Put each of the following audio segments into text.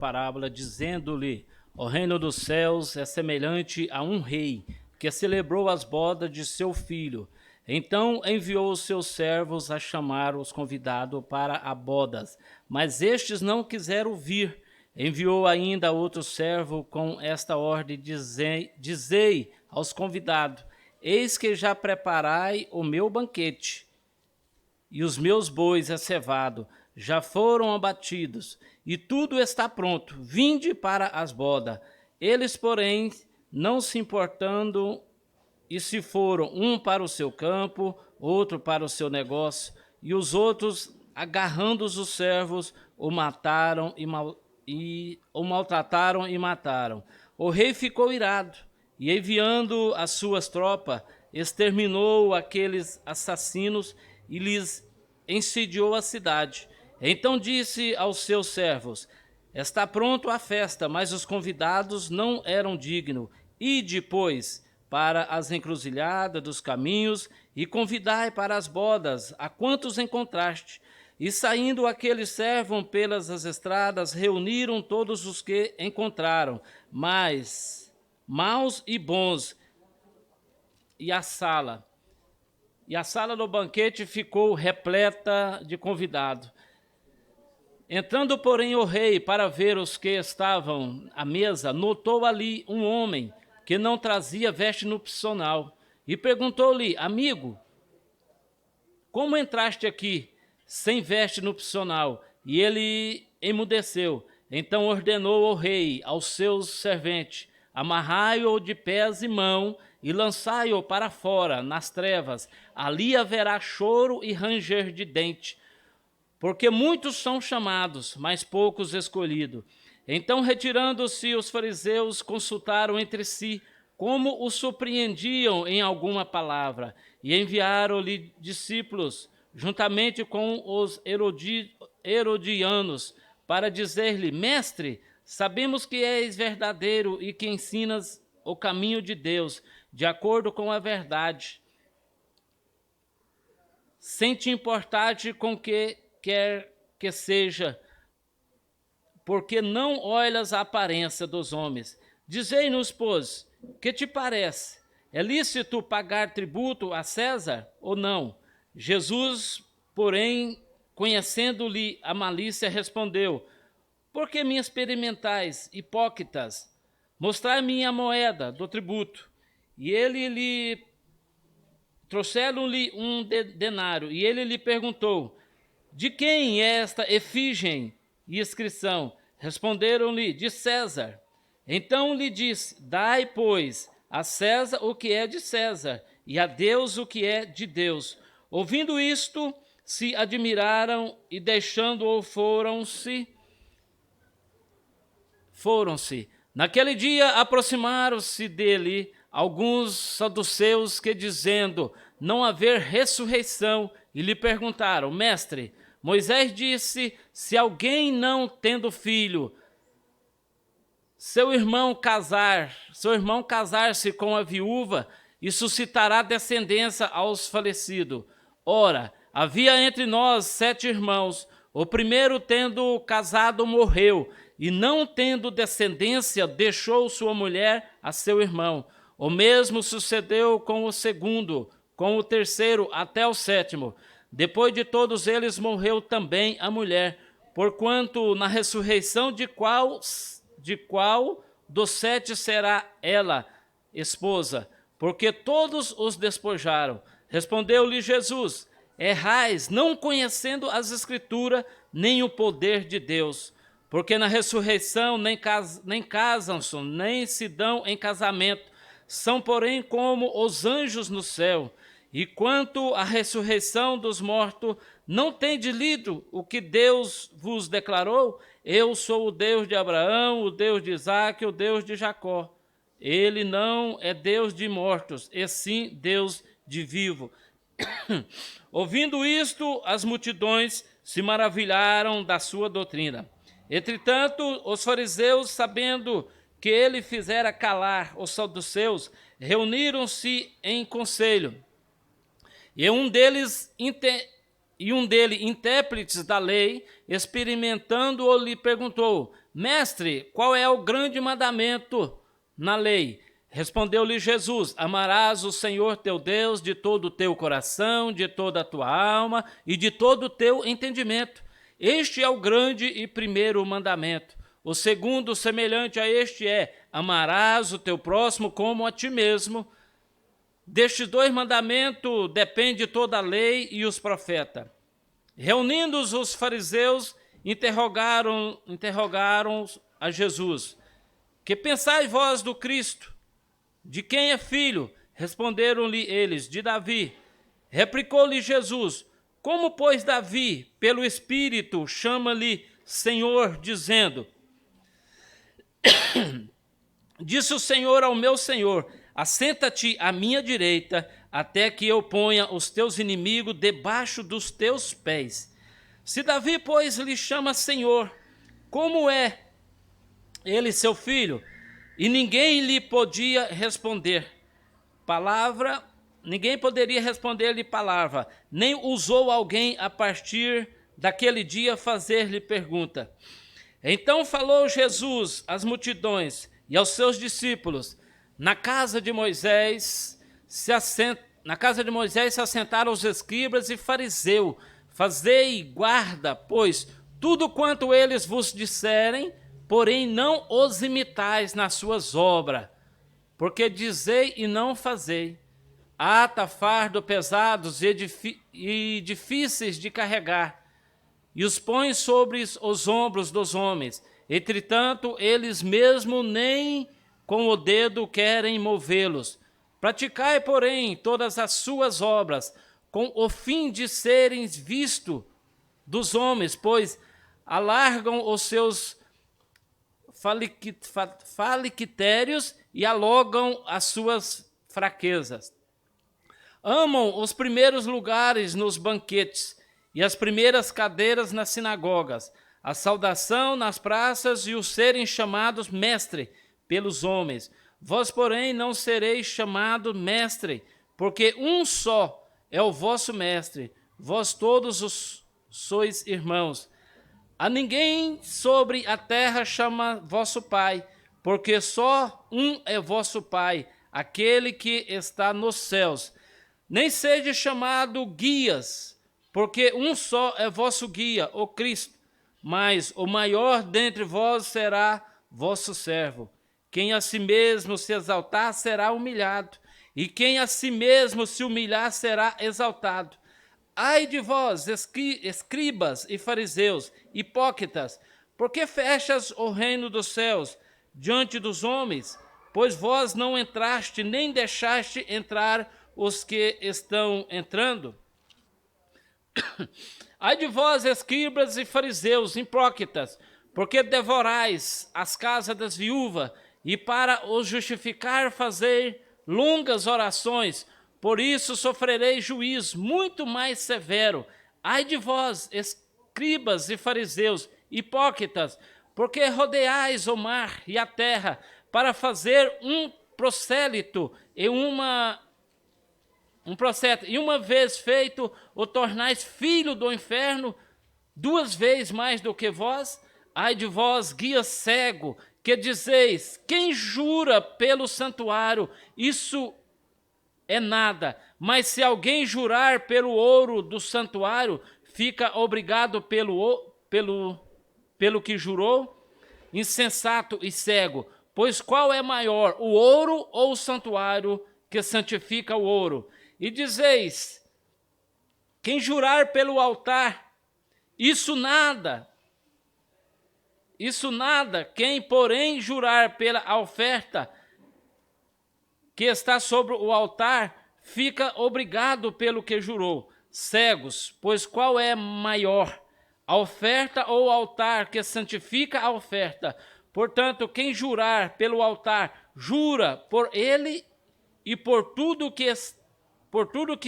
parábola, dizendo-lhe: o reino dos céus é semelhante a um rei que celebrou as bodas de seu filho. Então enviou os seus servos a chamar os convidados para a bodas, mas estes não quiseram vir. Enviou ainda outro servo com esta ordem: dizei aos convidados: eis que já preparai o meu banquete, e os meus bois acevados já foram abatidos, e tudo está pronto. Vinde para as bodas. Eles, porém, não se importando, e se foram, um para o seu campo, outro para o seu negócio, e os outros, agarrando os servos, o mataram o maltrataram e mataram. O rei ficou irado, e enviando as suas tropas, exterminou aqueles assassinos e lhes incendiou a cidade. Então disse aos seus servos: está pronto a festa, mas os convidados não eram dignos. Ide, pois, para as encruzilhadas dos caminhos e convidai para as bodas a quantos encontraste. E saindo aqueles servos pelas estradas, reuniram todos os que encontraram, mas maus e bons, e a sala do banquete ficou repleta de convidados. Entrando, porém, o rei para ver os que estavam à mesa, notou ali um homem que não trazia veste nupcial, e perguntou-lhe: amigo, como entraste aqui sem veste nupcial? E ele emudeceu. Então ordenou o rei aos seus serventes: amarrai-o de pés e mãos e lançai-o para fora, nas trevas. Ali haverá choro e ranger de dente, porque muitos são chamados, mas poucos escolhidos. Então, retirando-se, os fariseus consultaram entre si como o surpreendiam em alguma palavra, e enviaram-lhe discípulos, juntamente com os herodianos, para dizer-lhe: mestre, sabemos que és verdadeiro e que ensinas o caminho de Deus, de acordo com a verdade, sem te importar-te com que quer que seja, porque não olhas a aparência dos homens. Dizei-nos, pois, que te parece? É lícito pagar tributo a César ou não? Jesus, porém, conhecendo-lhe a malícia, respondeu: por que me experimentais, hipócritas? Mostrai-me a moeda do tributo. E ele lhe trouxeram-lhe um denário, e ele lhe perguntou: de quem é esta efígie e inscrição? Responderam-lhe: de César. Então lhe disse: dai, pois, a César o que é de César, e a Deus o que é de Deus. Ouvindo isto, se admiraram, e deixando-o foram-se. Naquele dia aproximaram-se dele alguns saduceus que, dizendo não haver ressurreição, e lhe perguntaram: mestre, Moisés disse: se alguém não tendo filho, seu irmão casar-se com a viúva, e suscitará descendência aos falecidos. Ora, havia entre nós 7 irmãos. O primeiro, tendo casado, morreu, e não tendo descendência, deixou sua mulher a seu irmão. O mesmo sucedeu com o segundo, com o terceiro, até o 7º. Depois de todos eles morreu também a mulher, porquanto na ressurreição de qual dos 7 será ela esposa? Porque todos os despojaram. Respondeu-lhe Jesus: errais, não conhecendo as Escrituras, nem o poder de Deus. Porque na ressurreição nem casam-se, nem se dão em casamento. São, porém, como os anjos no céu. E quanto à ressurreição dos mortos, não tendes lido o que Deus vos declarou? Eu sou o Deus de Abraão, o Deus de Isaque, o Deus de Jacó. Ele não é Deus de mortos, e sim Deus de vivo. Ouvindo isto, as multidões se maravilharam da sua doutrina. Entretanto, os fariseus, sabendo que ele fizera calar os saduceus, reuniram-se em conselho. E um deles e um dele, intérpretes da lei, experimentando-o, lhe perguntou: Mestre, qual é o grande mandamento na lei? Respondeu-lhe Jesus: Amarás o Senhor teu Deus de todo o teu coração, de toda a tua alma e de todo o teu entendimento. Este é o grande e primeiro mandamento. O segundo, semelhante a este, é: amarás o teu próximo como a ti mesmo. Destes dois mandamentos depende toda a lei e os profetas. Reunindo-os, os fariseus interrogaram a Jesus: Que pensais vós do Cristo? De quem é filho? Responderam-lhe eles: de Davi. Replicou-lhe Jesus: Como, pois, Davi, pelo Espírito, chama-lhe Senhor, dizendo: Disse o Senhor ao meu Senhor: Assenta-te à minha direita, até que eu ponha os teus inimigos debaixo dos teus pés. Se Davi, pois, lhe chama Senhor, como é ele seu filho? E ninguém lhe podia responder palavra, ninguém poderia responder-lhe palavra, nem ousou alguém a partir daquele dia fazer-lhe pergunta. Então falou Jesus às multidões e aos seus discípulos: Na casa de Moisés se assentaram os escribas e fariseus. Fazei guarda, pois, tudo quanto eles vos disserem, porém não os imitais nas suas obras, porque dizei e não fazei. Ata, fardo pesados e difíceis de carregar, e os põe sobre os ombros dos homens. Entretanto, eles mesmo nem com o dedo querem movê-los. Praticai, porém, todas as suas obras, com o fim de serem vistos dos homens, pois alargam os seus falictérios e alongam as suas fraquezas. Amam os primeiros lugares nos banquetes e as primeiras cadeiras nas sinagogas, a saudação nas praças e o serem chamados mestre pelos homens. Vós, porém, não sereis chamado mestre, porque um só é o vosso mestre, vós todos sois irmãos. A ninguém sobre a terra chama vosso Pai, porque só um é vosso Pai, aquele que está nos céus. Nem sede chamado guias, porque um só é vosso guia, o Cristo. Mas o maior dentre vós será vosso servo. Quem a si mesmo se exaltar será humilhado, e quem a si mesmo se humilhar será exaltado. Ai de vós, escribas e fariseus, hipócritas, porque fechas o reino dos céus diante dos homens? Pois vós não entraste, nem deixaste entrar os que estão entrando. Ai de vós, escribas e fariseus, hipócritas, porque devorais as casas das viúvas, e para os justificar fazer longas orações. Por isso sofrereis juízo muito mais severo. Ai de vós, escribas e fariseus, hipócritas, porque rodeais o mar e a terra para fazer um prosélito e uma vez feito, o tornais filho do inferno, duas vezes mais do que vós. Ai de vós, guia cego, que dizeis: quem jura pelo santuário, isso é nada, mas se alguém jurar pelo ouro do santuário, fica obrigado pelo que jurou. Insensato e cego, pois qual é maior, o ouro ou o santuário que santifica o ouro? E dizeis: quem jurar pelo altar, isso nada, quem, porém, jurar pela oferta que está sobre o altar, fica obrigado pelo que jurou. Cegos, pois qual é maior, a oferta ou o altar que santifica a oferta? Portanto, quem jurar pelo altar, jura por ele e por tudo que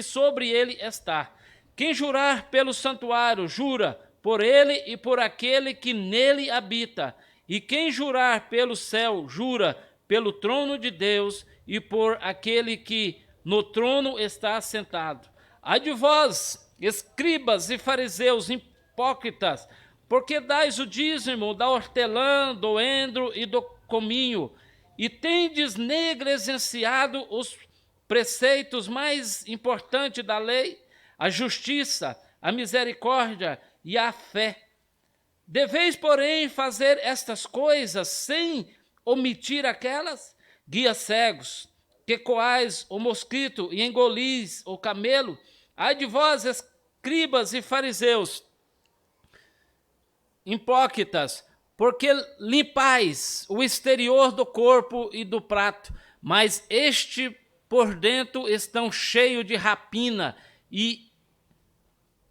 sobre ele está. Quem jurar pelo santuário, jura por ele e por aquele que nele habita. E quem jurar pelo céu, jura pelo trono de Deus e por aquele que no trono está assentado. Ai de vós, escribas e fariseus hipócritas, porque dais o dízimo da hortelã, do endro e do cominho, e tendes negligenciado os preceitos mais importantes da lei, a justiça, a misericórdia e a fé. Deveis, porém, fazer estas coisas sem omitir aquelas, guias cegos, que coais o mosquito e engolis o camelo. Ai de vós, escribas e fariseus, hipócritas, porque limpais o exterior do corpo e do prato, mas este por dentro estão cheios de rapina e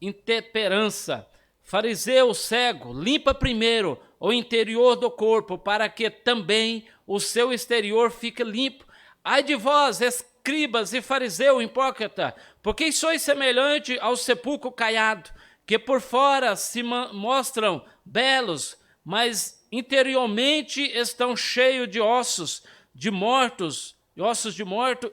intemperança. Fariseu cego, limpa primeiro o interior do corpo, para que também o seu exterior fique limpo. Ai de vós, escribas e fariseu hipócrita, porque sois semelhante ao sepulcro caiado, que por fora se mostram belos, mas interiormente estão cheios de ossos de mortos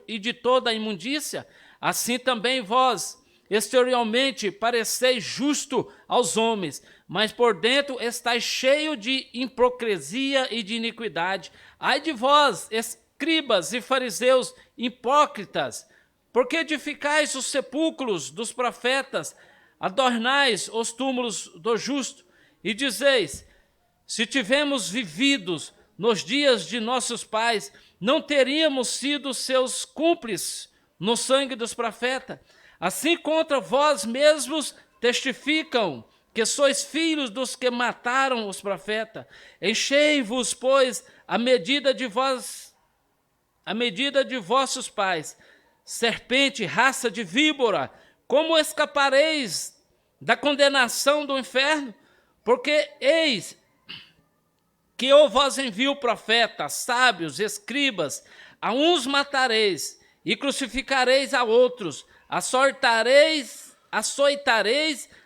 e de toda a imundícia. Assim também vós, exteriormente pareceis justo aos homens, mas por dentro estáis cheio de hipocrisia e de iniquidade. Ai de vós, escribas e fariseus hipócritas, porque edificais os sepulcros dos profetas, adornais os túmulos do justo, e dizeis: se tivemos vividos nos dias de nossos pais, não teríamos sido seus cúmplices no sangue dos profetas. Assim contra vós mesmos testificam que sois filhos dos que mataram os profetas. Enchei-vos, pois, a medida de vossos pais. Serpente, raça de víbora, como escapareis da condenação do inferno? Porque eis que eu vos envio profetas, sábios, escribas, a uns matareis e crucificareis a outros, açoitareis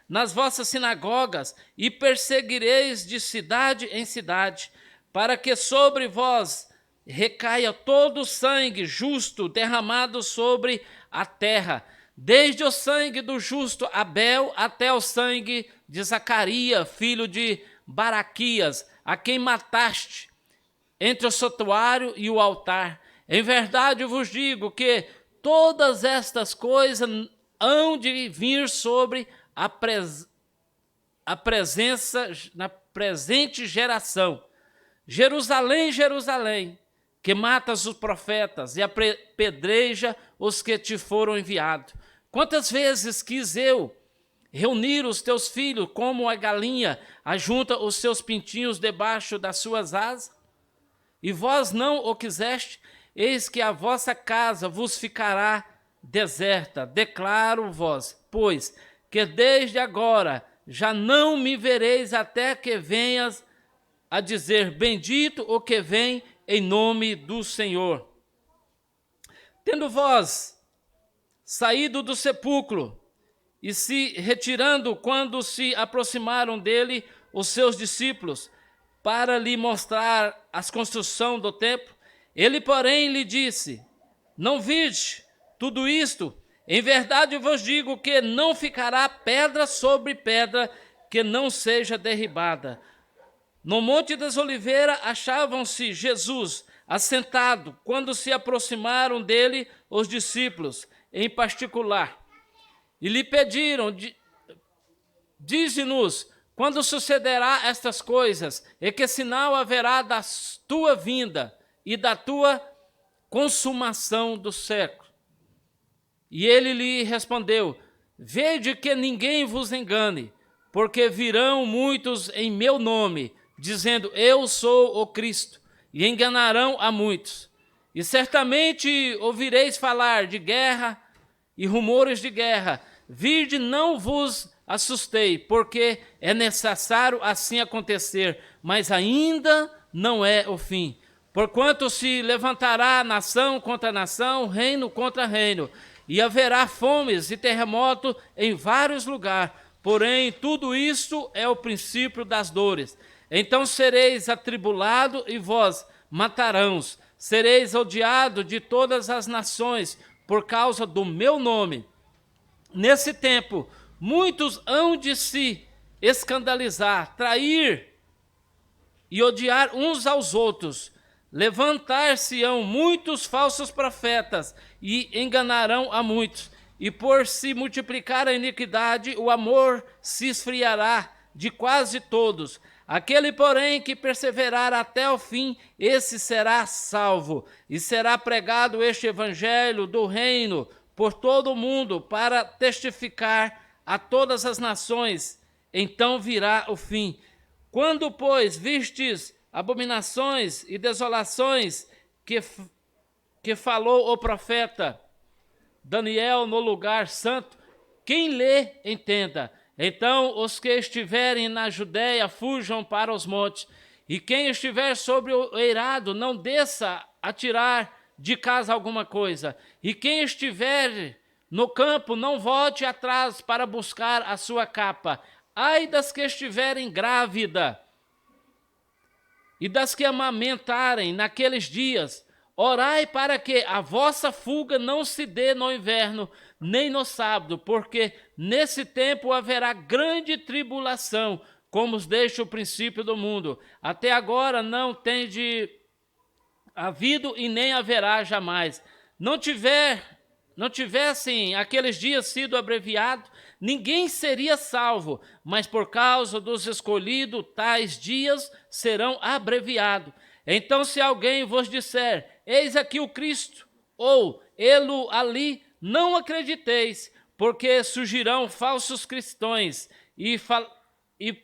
nas vossas sinagogas e perseguireis de cidade em cidade, para que sobre vós recaia todo o sangue justo derramado sobre a terra, desde o sangue do justo Abel até o sangue de Zacarias, filho de Baraquias, a quem mataste entre o santuário e o altar. Em verdade vos digo que todas estas coisas hão de vir sobre a presença na presente geração. Jerusalém, Jerusalém, que matas os profetas e apedreja os que te foram enviados. Quantas vezes quis eu reunir os teus filhos, como a galinha ajunta os seus pintinhos debaixo das suas asas? E vós não o quiseste? Eis que a vossa casa vos ficará deserta. Declaro-vos, pois, que desde agora já não me vereis até que venhas a dizer: bendito o que vem em nome do Senhor. Tendo vós saído do sepulcro e se retirando, quando se aproximaram dele os seus discípulos, para lhe mostrar a construção do templo, ele, porém, lhe disse: não vide tudo isto? Em verdade vos digo que não ficará pedra sobre pedra que não seja derribada. No Monte das Oliveiras achavam-se Jesus assentado, quando se aproximaram dele os discípulos, em particular, e lhe pediram: dize-nos, quando sucederá estas coisas, e que sinal haverá da tua vinda e da tua consumação do século? E ele lhe respondeu: vede que ninguém vos engane, porque virão muitos em meu nome, dizendo: eu sou o Cristo, e enganarão a muitos. E certamente ouvireis falar de guerra e rumores de guerra. Vinde, não vos assustei, porque é necessário assim acontecer, mas ainda não é o fim. Porquanto se levantará nação contra nação, reino contra reino, e haverá fomes e terremotos em vários lugares. Porém, tudo isto é o princípio das dores. Então sereis atribulados e vós matarãos. Sereis odiados de todas as nações por causa do meu nome. Nesse tempo, muitos hão de se escandalizar, trair e odiar uns aos outros. Levantar-se-ão muitos falsos profetas e enganarão a muitos. E por se multiplicar a iniquidade, o amor se esfriará de quase todos. Aquele, porém, que perseverar até o fim, esse será salvo. E será pregado este evangelho do reino por todo o mundo, para testificar a todas as nações. Então virá o fim. Quando, pois, vistes abominações e desolações que falou o profeta Daniel no lugar santo, quem lê, entenda. Então os que estiverem na Judéia fujam para os montes, e quem estiver sobre o eirado não desça a tirar de casa alguma coisa, e quem estiver no campo não volte atrás para buscar a sua capa. Ai das que estiverem grávida e das que amamentarem naqueles dias. Orai para que a vossa fuga não se dê no inverno, nem no sábado, porque nesse tempo haverá grande tribulação, como desde o princípio do mundo. Até agora não tende havido e nem haverá jamais. Não tivessem aqueles dias sido abreviados, ninguém seria salvo, mas por causa dos escolhidos, tais dias serão abreviados. Então, se alguém vos disser, eis aqui o Cristo, ou ele ali, não acrediteis, porque surgirão falsos cristãos e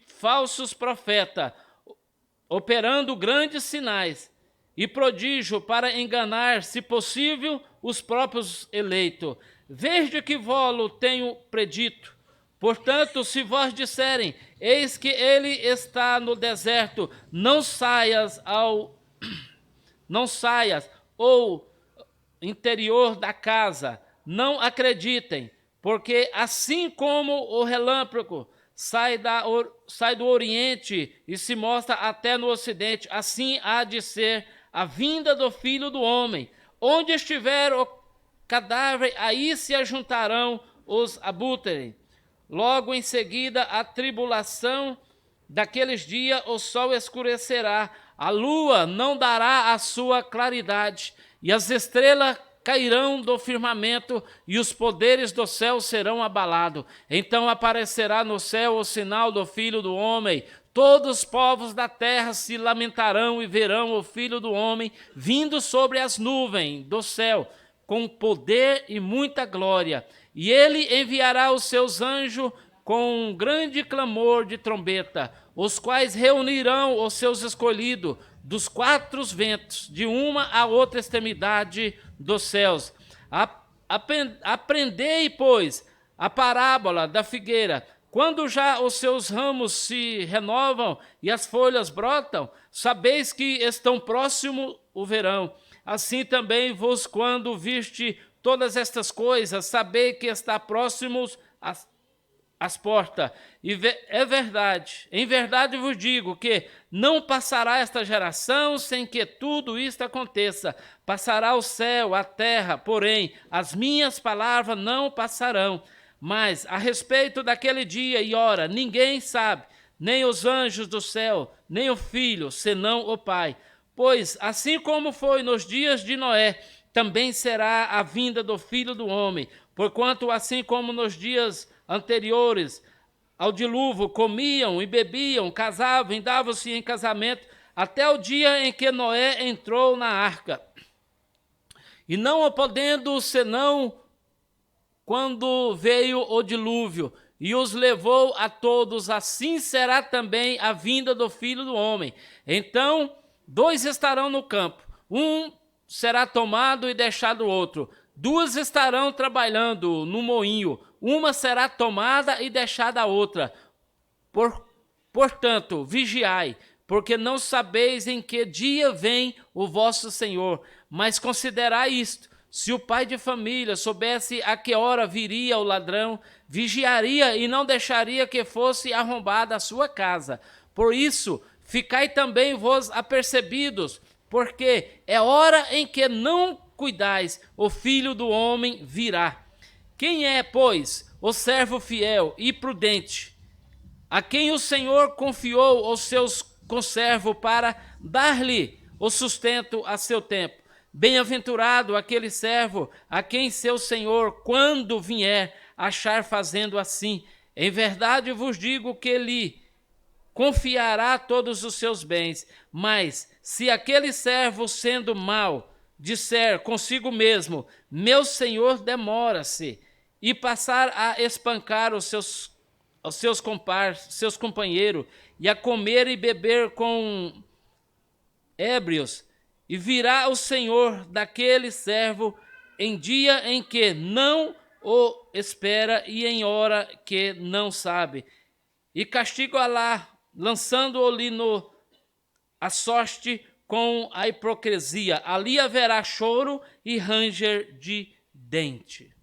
falsos profetas, operando grandes sinais e prodígio para enganar, se possível, os próprios eleitos. Vede que vos tenho predito. Portanto, se vós disserem, eis que ele está no deserto, não saias ou interior da casa, não acreditem, porque assim como o relâmpago sai do oriente e se mostra até no ocidente, assim há de ser a vinda do Filho do Homem. Onde estiver o cadáver, aí se ajuntarão os abutres. Logo em seguida, a tribulação daqueles dias, o sol escurecerá, a lua não dará a sua claridade, e as estrelas cairão do firmamento, e os poderes do céu serão abalados. Então aparecerá no céu o sinal do Filho do Homem. Todos os povos da terra se lamentarão e verão o Filho do Homem vindo sobre as nuvens do céu, com poder e muita glória. E ele enviará os seus anjos com um grande clamor de trombeta, os quais reunirão os seus escolhidos dos quatro ventos, de uma a outra extremidade dos céus. Aprendei, pois, a parábola da figueira. Quando já os seus ramos se renovam e as folhas brotam, sabeis que estão próximo o verão. Assim também vos, quando viste todas estas coisas, sabei que está próximos as portas. E é verdade, em verdade vos digo que não passará esta geração sem que tudo isto aconteça. Passará o céu, a terra, porém as minhas palavras não passarão. Mas a respeito daquele dia e hora, ninguém sabe, nem os anjos do céu, nem o Filho, senão o Pai. Pois assim como foi nos dias de Noé, também será a vinda do Filho do Homem. Porquanto assim como nos dias anteriores ao dilúvio, comiam e bebiam, casavam e davam-se em casamento, até o dia em que Noé entrou na arca. E não o podendo senão quando veio o dilúvio e os levou a todos, assim será também a vinda do Filho do Homem. Então 2 estarão no campo, um será tomado e deixado o outro. 2 estarão trabalhando no moinho, uma será tomada e deixada a outra. Portanto, vigiai, porque não sabeis em que dia vem o vosso Senhor. Mas considerai isto: se o pai de família soubesse a que hora viria o ladrão, vigiaria e não deixaria que fosse arrombada a sua casa. Por isso, ficai também vós apercebidos, porque é hora em que não cuidais, o Filho do Homem virá. Quem é, pois, o servo fiel e prudente, a quem o Senhor confiou os seus conservos para dar-lhe o sustento a seu tempo. Bem-aventurado aquele servo a quem seu Senhor, quando vier, achar fazendo assim. Em verdade vos digo que lhe confiará todos os seus bens. Mas se aquele servo, sendo mau, disser consigo mesmo: meu senhor demora-se, e passar a espancar os seus companheiros, e a comer e beber com ébrios, e virá o senhor daquele servo em dia em que não o espera e em hora que não sabe, e castiga lá, lançando-o-lhe no a sorte com a hipocrisia. Ali haverá choro e ranger de dente.